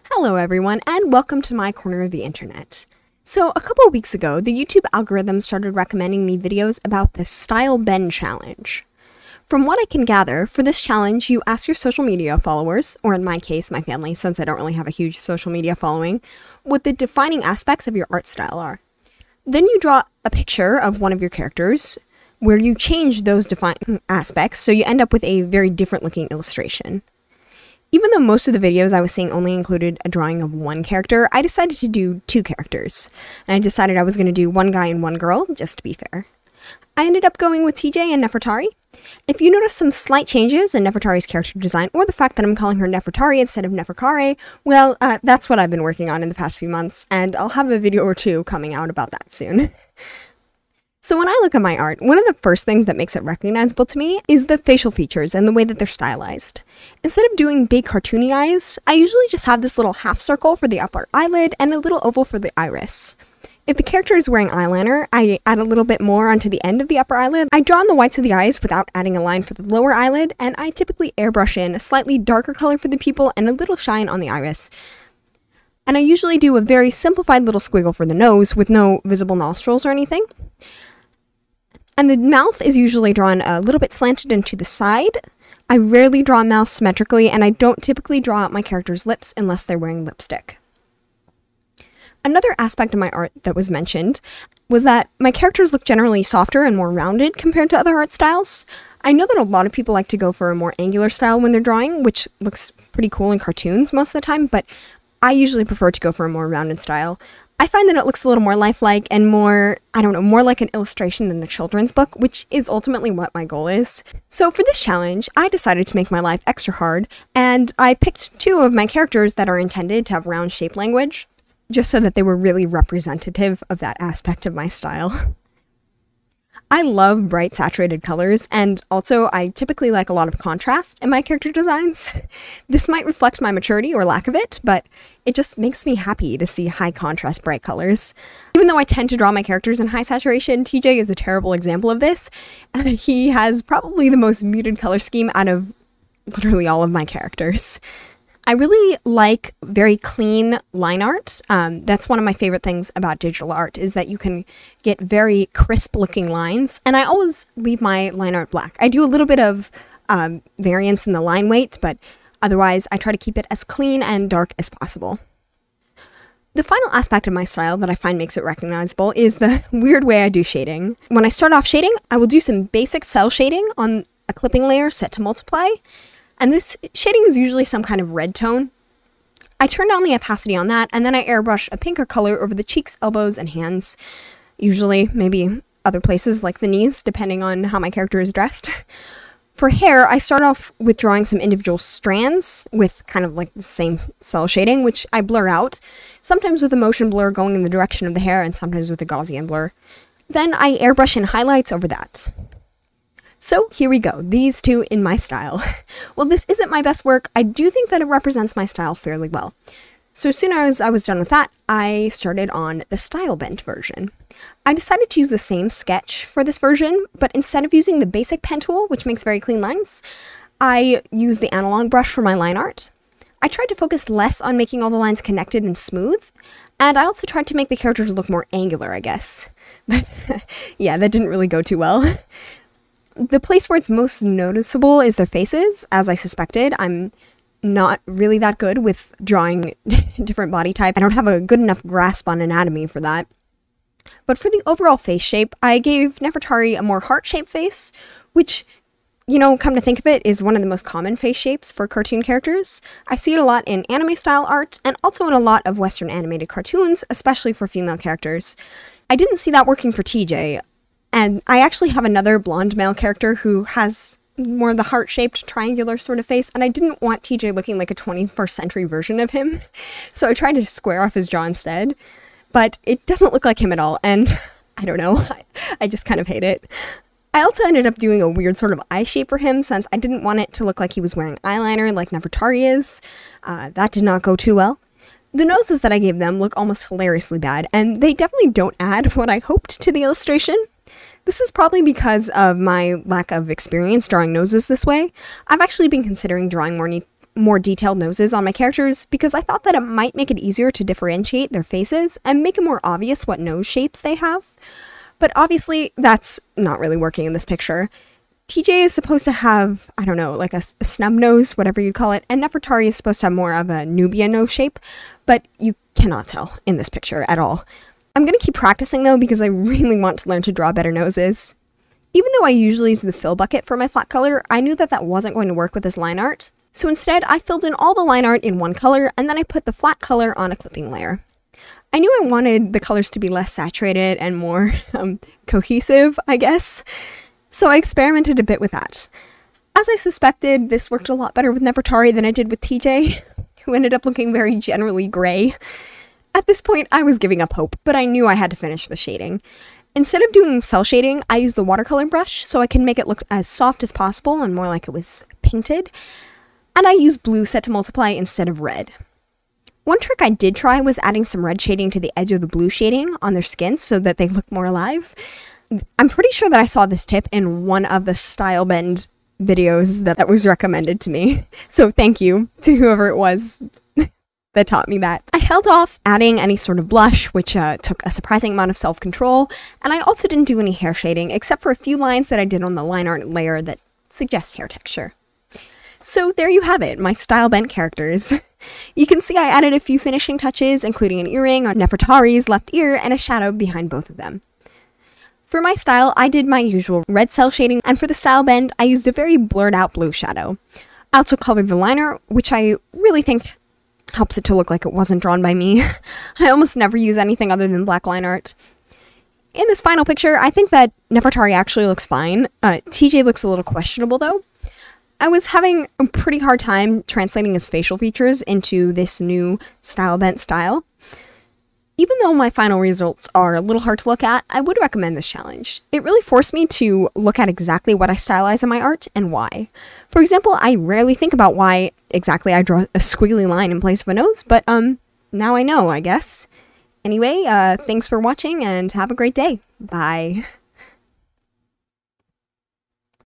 Hello everyone, and welcome to my corner of the internet. So a couple of weeks ago, the YouTube algorithm started recommending me videos about the Style Bend Challenge. From what I can gather, for this challenge, you ask your social media followers, or in my case, my family, since I don't really have a huge social media following, what the defining aspects of your art style are. Then you draw a picture of one of your characters, where you change those defining aspects, so you end up with a very different looking illustration. Even though most of the videos I was seeing only included a drawing of one character, I decided to do two characters. And I decided I was going to do one guy and one girl, just to be fair. I ended up going with TJ and Nefertari. If you notice some slight changes in Nefertari's character design, or the fact that I'm calling her Nefertari instead of Neferkare, well, that's what I've been working on in the past few months, and I'll have a video or two coming out about that soon. So when I look at my art, one of the first things that makes it recognizable to me is the facial features and the way that they're stylized. Instead of doing big cartoony eyes, I usually just have this little half circle for the upper eyelid and a little oval for the iris. If the character is wearing eyeliner, I add a little bit more onto the end of the upper eyelid. I draw on the whites of the eyes without adding a line for the lower eyelid, and I typically airbrush in a slightly darker color for the pupil and a little shine on the iris. And I usually do a very simplified little squiggle for the nose with no visible nostrils or anything. And the mouth is usually drawn a little bit slanted into the side. I rarely draw a mouth symmetrically, and I don't typically draw out my character's lips unless they're wearing lipstick. Another aspect of my art that was mentioned was that my characters look generally softer and more rounded compared to other art styles. I know that a lot of people like to go for a more angular style when they're drawing, which looks pretty cool in cartoons most of the time, but I usually prefer to go for a more rounded style. I find that it looks a little more lifelike and more, more like an illustration in a children's book, which is ultimately what my goal is. So for this challenge, I decided to make my life extra hard, and I picked two of my characters that are intended to have round shape language, just so that they were really representative of that aspect of my style. I love bright saturated colors, and also I typically like a lot of contrast in my character designs. This might reflect my maturity or lack of it, but it just makes me happy to see high contrast bright colors. Even though I tend to draw my characters in high saturation, TJ is a terrible example of this. He has probably the most muted color scheme out of literally all of my characters. I really like very clean line art. That's one of my favorite things about digital art, is that you can get very crisp looking lines, and I always leave my line art black. I do a little bit of variance in the line weight, but otherwise I try to keep it as clean and dark as possible. The final aspect of my style that I find makes it recognizable is the weird way I do shading. When I start off shading, I will do some basic cell shading on a clipping layer set to multiply. And this shading is usually some kind of red tone. I turn down the opacity on that, and then I airbrush a pinker color over the cheeks, elbows, and hands. Usually, maybe other places like the knees, depending on how my character is dressed. For hair, I start off with drawing some individual strands with kind of like the same cell shading, which I blur out, sometimes with a motion blur going in the direction of the hair, and sometimes with a Gaussian blur. Then I airbrush in highlights over that. So here we go, these two in my style. While this isn't my best work, I do think that it represents my style fairly well. So as soon as I was done with that, I started on the Style Bend version. I decided to use the same sketch for this version, but instead of using the basic pen tool, which makes very clean lines, I used the analog brush for my line art. I tried to focus less on making all the lines connected and smooth, and I also tried to make the characters look more angular, I guess. But yeah, that didn't really go too well. The place where it's most noticeable is their faces. As I suspected, I'm not really that good with drawing different body types. I don't have a good enough grasp on anatomy for that. But for the overall face shape, I gave Nefertari a more heart-shaped face, which, come to think of it, is one of the most common face shapes for cartoon characters. I see it a lot in anime-style art, and also in a lot of Western animated cartoons, especially for female characters. I didn't see that working for TJ. And I actually have another blonde male character who has more of the heart-shaped triangular sort of face, and I didn't want TJ looking like a 21st century version of him, so I tried to square off his jaw instead. But it doesn't look like him at all, and I don't know, I just kind of hate it. I also ended up doing a weird sort of eye shape for him, since I didn't want it to look like he was wearing eyeliner like Nefertari is. That did not go too well. The noses that I gave them look almost hilariously bad, and they definitely don't add what I hoped to the illustration. This is probably because of my lack of experience drawing noses this way. I've actually been considering drawing more more detailed noses on my characters because I thought that it might make it easier to differentiate their faces and make it more obvious what nose shapes they have. But obviously, that's not really working in this picture. TJ is supposed to have, I don't know, like a snub nose, whatever you'd call it, and Nefertari is supposed to have more of a Nubian nose shape, but you cannot tell in this picture at all. I'm going to keep practicing though because I really want to learn to draw better noses. Even though I usually use the fill bucket for my flat color, I knew that that wasn't going to work with this line art. So instead, I filled in all the line art in one color, and then I put the flat color on a clipping layer. I knew I wanted the colors to be less saturated and more cohesive, I guess. So I experimented a bit with that. As I suspected, this worked a lot better with Nefertari than it did with TJ, who ended up looking very generally gray. At this point, I was giving up hope, but I knew I had to finish the shading. Instead of doing cell shading, I used the watercolor brush so I can make it look as soft as possible and more like it was painted. And I used blue set to multiply instead of red. One trick I did try was adding some red shading to the edge of the blue shading on their skin so that they look more alive. I'm pretty sure that I saw this tip in one of the Style Bend videos that was recommended to me. So thank you to whoever it was that taught me that. I held off adding any sort of blush, which took a surprising amount of self-control, and I also didn't do any hair shading, except for a few lines that I did on the line art layer that suggest hair texture. So there you have it, my Style Bent characters. You can see I added a few finishing touches, including an earring on Nefertari's left ear and a shadow behind both of them. For my style, I did my usual red cell shading, and for the Style Bend, I used a very blurred out blue shadow. I also colored the liner, which I really think helps it to look like it wasn't drawn by me. I almost never use anything other than black line art. In this final picture, I think that Nefertari actually looks fine. TJ looks a little questionable though. I was having a pretty hard time translating his facial features into this new Style Bent style. Even though my final results are a little hard to look at, I would recommend this challenge. It really forced me to look at exactly what I stylize in my art and why. For example, I rarely think about why exactly I draw a squiggly line in place of a nose, but now I know, I guess. Anyway, thanks for watching and have a great day. Bye.